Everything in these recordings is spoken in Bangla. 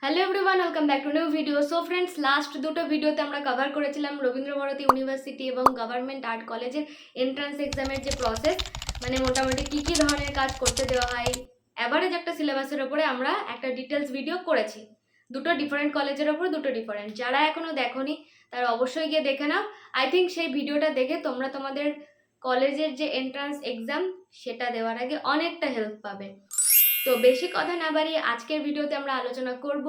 Hello everyone, welcome back to new video. So friends, last দুটো ভিডিওতে আমরা কভার করেছিলাম রবীন্দ্রভারতী ইউনিভার্সিটি এবং গভর্নমেন্ট আর্ট কলেজের এন্ট্রান্স এক্সামের যে প্রসেস, মানে মোটামুটি কী কী ধরনের কাজ করতে দেওয়া হয়, অ্যাভারেজ একটা সিলেবাসের ওপরে আমরা একটা ডিটেলস ভিডিও করেছি। দুটো ডিফারেন্ট কলেজের ওপর দুটো ডিফারেন্ট। যারা এখনও দেখোনি তারা অবশ্যই গিয়ে দেখে নাও। আই থিঙ্ক সেই ভিডিওটা দেখে তোমরা তোমাদের কলেজের যে এন্ট্রান্স এক্সাম সেটা দেওয়ার আগে অনেকটা হেল্প পাবে। তো বেশি কথা না বাড়িয়ে আজকের ভিডিওতে আমরা আলোচনা করব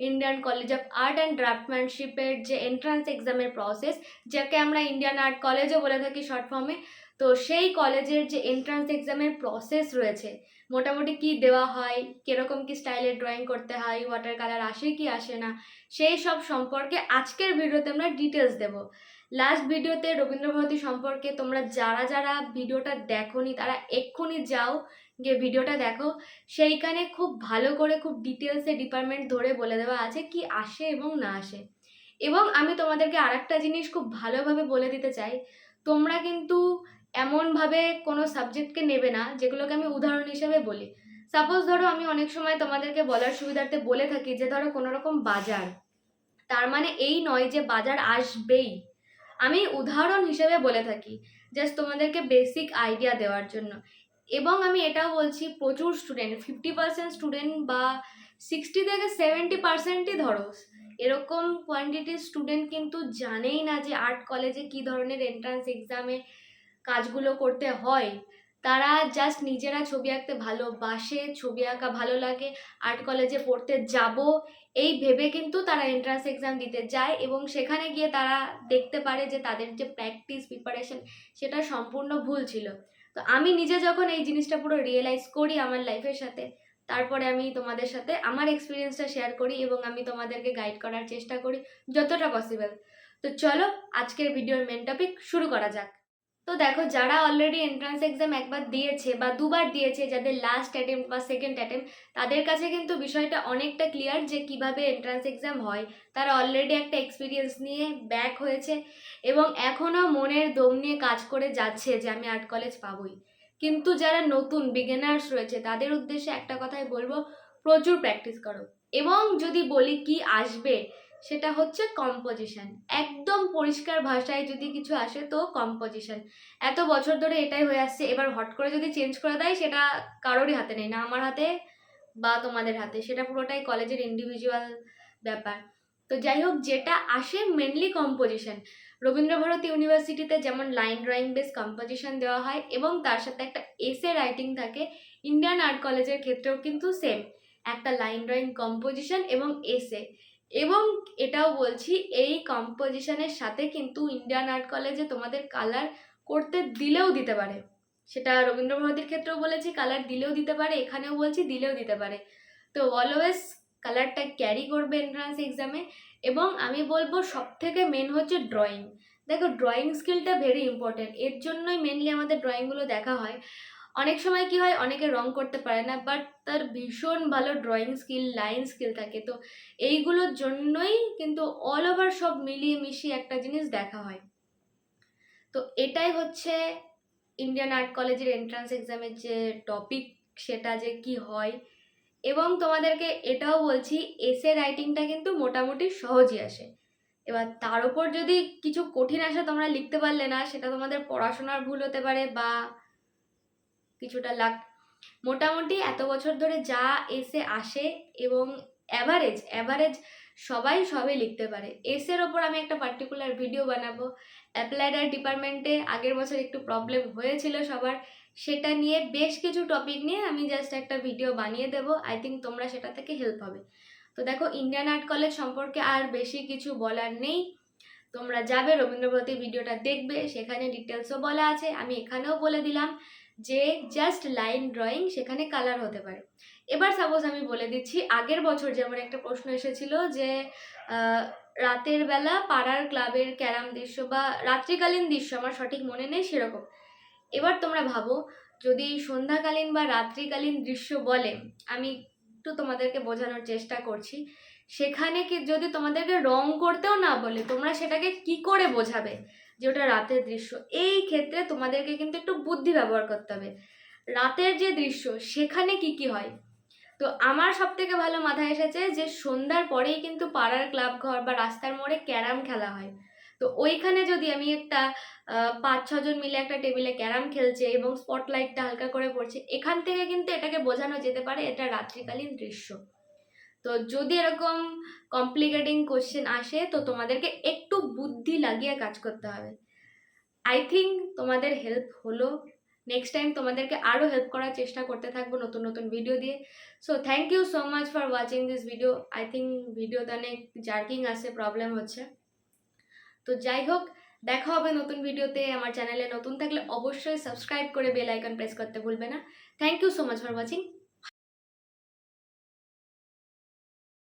Indian college of art and ড্রাফটম্যানশিপের যে এন্ট্রান্স এক্সামের প্রসেস, যাকে আমরা ইন্ডিয়ান আর্ট কলেজও বলে থাকি শর্ট ফর্মে। তো সেই কলেজের যে এন্ট্রান্স এক্সামের প্রসেস রয়েছে, মোটামুটি কি দেওয়া হয়, কীরকম কি স্টাইলের ড্রয়িং করতে হয়, ওয়াটার কালার আসে কি আসে না, সেই সব সম্পর্কে আজকের ভিডিওতে আমরা ডিটেলস দেব। লাস্ট ভিডিওতে রবীন্দ্রভারতী সম্পর্কে তোমরা যারা যারা ভিডিওটা দেখোনি তারা এক্ষুনি যাও গিয়ে ভিডিওটা দেখো। সেইখানে খুব ভালো করে খুব ডিটেলসে ডিপার্টমেন্ট ধরে বলে দেওয়া আছে কি আসে এবং না আসে। এবং আমি তোমাদেরকে আরেকটা জিনিস খুব ভালোভাবে বলে দিতে চাই, তোমরা কিন্তু এমনভাবে কোনো সাবজেক্টকে নেবে না যেগুলোকে আমি উদাহরণ হিসেবে বলি। সাপোজ ধরো আমি অনেক সময় তোমাদেরকে বলার সুবিধার্থে বলে থাকি যে ধরো কোনো রকম বাজার, তার মানে এই নয় যে বাজার আসবেই। আমি উদাহরণ হিসেবে বলে থাকি জাস্ট তোমাদেরকে বেসিক আইডিয়া দেওয়ার জন্য। এবং আমি এটাও বলছি, প্রচুর স্টুডেন্ট 50% স্টুডেন্ট বা 60 থেকে 70%ই ধরো এরকম কোয়ান্টিটির স্টুডেন্ট কিন্তু জানেই না যে আর্ট কলেজে কী ধরনের এন্ট্রান্স এক্সামে কাজগুলো করতে হয়। তারা জাস্ট নিজেরা ছবি আঁকতে ভালোবাসে, ছবি আঁকা ভালো লাগে, আর্ট কলেজে পড়তে যাব এই ভেবে কিন্তু তারা এন্ট্রান্স এক্সাম দিতে যায় এবং সেখানে গিয়ে তারা দেখতে পারে যে তাদের যে প্র্যাকটিস প্রিপারেশন সেটা সম্পূর্ণ ভুল ছিল। তো আমি নিজে যখন এই জিনিসটা পুরো রিয়েলাইজ করি আমার লাইফের সাথে, তারপরে আমি তোমাদের সাথে আমার এক্সপিরিয়েন্সটা শেয়ার করি এবং আমি তোমাদেরকে গাইড করার চেষ্টা করি যতটা পসিবল। তো চলো আজকের ভিডিওর মেন টপিক শুরু করা যাক। তো দেখো, যারা অলরেডি এন্ট্রান্স এক্সাম একবার দিয়েছে বা দুবার দিয়েছে, যাদের লাস্ট অ্যাটেম্প্ট বা সেকেন্ড অ্যাটেম্প্ট, তাদের কাছে কিন্তু বিষয়টা অনেকটা ক্লিয়ার যে কিভাবে এন্ট্রান্স এক্সাম হয়। তারা অলরেডি একটা এক্সপিরিয়েন্স নিয়ে ব্যাক হয়েছে এবং এখনও মনের দম নিয়ে কাজ করে যাচ্ছে যে আমি আর্ট কলেজ পাবোই। কিন্তু যারা নতুন বিগিনার্স রয়েছে তাদের উদ্দেশ্যে একটা কথাই বলবো, প্রচুর প্র্যাকটিস করো। এবং যদি বলি কি আসবে, সেটা হচ্ছে কম্পোজিশন। একদম পরিষ্কার ভাষায় যদি কিছু আসে তো কম্পোজিশন। এত বছর ধরে এটাই হয়ে আসছে, এবার হট করে যদি চেঞ্জ করে দেয় সেটা কারোরই হাতে নেই, না আমার হাতে বা তোমাদের হাতে, সেটা পুরোটাই কলেজের ইন্ডিভিজুয়াল ব্যাপার। তো যাই হোক, যেটা আসে মেনলি কম্পোজিশন। রবীন্দ্রভারতী ইউনিভার্সিটিতে যেমন লাইন ড্রয়িং বেস কম্পোজিশন দেওয়া হয় এবং তার সাথে একটা এসে রাইটিং থাকে, ইন্ডিয়ান আর্ট কলেজের ক্ষেত্রেও কিন্তু সেম, একটা লাইন ড্রয়িং কম্পোজিশন এবং এসে। এবং এটাও বলছি, এই কম্পোজিশনের সাথে কিন্তু ইন্ডিয়ান আর্ট কলেজে তোমাদের কালার করতে দিলেও দিতে পারে। সেটা রবীন্দ্রভারতীর ক্ষেত্রেও বলেছি কালার দিলেও দিতে পারে, এখানেও বলছি দিলেও দিতে পারে। তো অলওয়েজ কালারটা ক্যারি করবে এন্ট্রান্স এক্সামে। এবং আমি বলবো সব থেকে মেন হচ্ছে ড্রয়িং। দেখো, ড্রয়িং স্কিলটা ভেরি ইম্পর্টেন্ট, এর জন্যই মেনলি আমাদের ড্রয়িংগুলো দেখা হয়। অনেক সময় কি হয়, অনেকে রং করতে পারে না, বাট তার ভীষণ ভালো ড্রয়িং স্কিল, লাইন স্কিল থাকে। তো এইগুলোর জন্যই কিন্তু অল ওভার সব মিলিয়ে মিশিয়ে একটা জিনিস দেখা হয়। তো এটাই হচ্ছে ইন্ডিয়ান আর্ট কলেজের এন্ট্রান্স এক্সামের যে টপিক, সেটা যে কি হয়। এবং তোমাদেরকে এটাও বলছি, এসে রাইটিংটা কিন্তু মোটামুটি সহজই আসে। এবার তার উপর যদি কিছু কঠিন আসে তোমরা লিখতে পারলে না, সেটা তোমাদের পড়াশোনার ভুল হতে পারে বা কিছুটা লাক। মোটামুটি এত বছর ধরে যা এসে আসে এবং অ্যাভারেজ অ্যাভারেজ সবাই লিখতে পারে। এসের ওপর আমি একটা পার্টিকুলার ভিডিও বানাবো। অ্যাপ্লাইড আর্ট ডিপার্টমেন্টে আগের বছর একটু প্রবলেম হয়েছিল সবার, সেটা নিয়ে বেশ কিছু টপিক নিয়ে আমি জাস্ট একটা ভিডিও বানিয়ে দেবো। আই থিঙ্ক তোমরা সেটা থেকে হেল্প হবে। তো দেখো, ইন্ডিয়ান আর্ট কলেজ সম্পর্কে আর বেশি কিছু বলার নেই। তোমরা যাবে রবীন্দ্রভারতী ভিডিওটা দেখবে, সেখানে ডিটেলসও বলা আছে। আমি এখানেও বলে দিলাম যে জাস্ট লাইন ড্রয়িং, সেখানে কালার হতে পারে। এবার সাপোজ আমি বলে দিচ্ছি, আগের বছর যেমন একটা প্রশ্ন এসেছিল যে রাতের বেলা পাড়ার ক্লাবের ক্যারাম দৃশ্য বা রাত্রিকালীন দৃশ্য, আমার সঠিক মনে নেই সেরকম। এবার তোমরা ভাবো, যদি সন্ধ্যাকালীন বা রাত্রিকালীন দৃশ্য বলে, আমি একটু তোমাদেরকে বোঝানোর চেষ্টা করছি, সেখানে কি যদি তোমাদেরকে রং করতেও না বলে, তোমরা সেটাকে কি করে বোঝাবে যে ওটা রাতের দৃশ্য? এই ক্ষেত্রে তোমাদেরকে কিন্তু একটু বুদ্ধি ব্যবহার করতে হবে। রাতের যে দৃশ্য সেখানে কি কি হয়, তো আমার সব থেকে ভালো মাথায় এসেছে যে সন্ধ্যার পরেই কিন্তু পাড়ার ক্লাব ঘর বা রাস্তার মোড়ে ক্যারাম খেলা হয়। তো ওইখানে যদি আমি একটা 5-6 জন মিলে একটা টেবিলে ক্যারাম খেলছে এবং স্পটলাইটটা হালকা করে পড়ছে, এখান থেকে কিন্তু এটাকে বোঝানো যেতে পারে এটা রাত্রিকালীন দৃশ্য। তো যদি এরকম কমপ্লিকেটিং কোশ্চেন আসে তো তোমাদেরকে একটু বুদ্ধি লাগিয়ে কাজ করতে হবে। আই থিঙ্ক তোমাদের হেল্প হলো। নেক্সট টাইম তোমাদেরকে আরও হেল্প করার চেষ্টা করতে থাকবো নতুন নতুন ভিডিও দিয়ে। So thank you so much for watching this video. I think ভিডিওতে অনেক জার্কিং আছে, প্রবলেম হচ্ছে। তো যাই হোক, দেখা হবে নতুন ভিডিওতে। আমার চ্যানেলে নতুন থাকলে অবশ্যই সাবস্ক্রাইব করে বেল আইকন প্রেস করতে ভুলবে না। Thank you so much for watching.